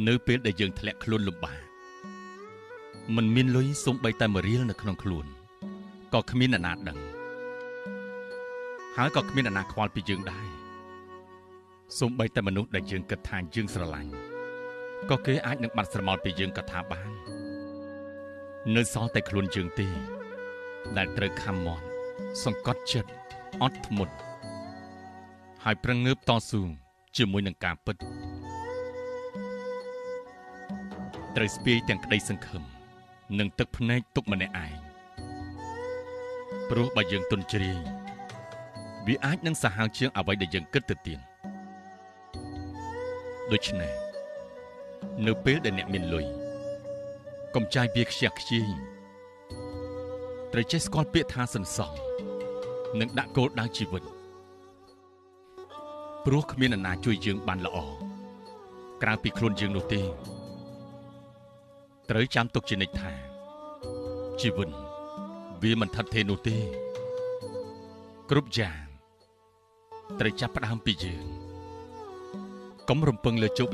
នៅពេលដែលយើងធ្លាក់ខ្លួនលំបាកមិនមានលុយសូម្បីតែមួយរៀលនៅក្នុងខ្លួនក៏គ្មានអ្នកណាដឹងហើយក៏គ្មានអ្នកណាខ្វល់ពីយើងដែរសូម្បីតែមនុស្សដែលយើងគិតថាយើងស្រឡាញ់ក៏គេអាចនឹងបាត់ស្រមោលពីយើងក៏ថាបាននៅសល់តែខ្លួនយើងទេដែលត្រូវខំមាត់សង្កត់ចិត្តអត់ធ្មត់ហើយប្រឹងងើបតស៊ូជាមួយនឹងការពិតត្រូវស្ពាយទាំងក្តីសង្ឃឹមនិងទឹកភ្នែកទុកម្នាក់ឯងព្រោះបើយើងទន់ជ្រាយវាអាចនឹងសាហាវជាងអ្វីដែលយើងគិតទៅទៀតដូច្នេះនៅពេលដែលអ្នកមានលុយកុំចាយវាខ្ជះខ្ជាយត្រូវចេះស្គាល់ពាក្យថាសន្សំនិងដាក់គោលដៅជីវិតព្រោះគ្មានអ្នកណាជួយយើងបានល្អក្រៅពីខ្លួនយើងនោះទេត្រូវចាំទុកជានិច្ចថាជីវិតវាមិនថិតថេរនោះទេគ្រប់យ៉ាងត្រូវចាប់ផ្ដើមពីយើងកុំរំពឹងលើជោគ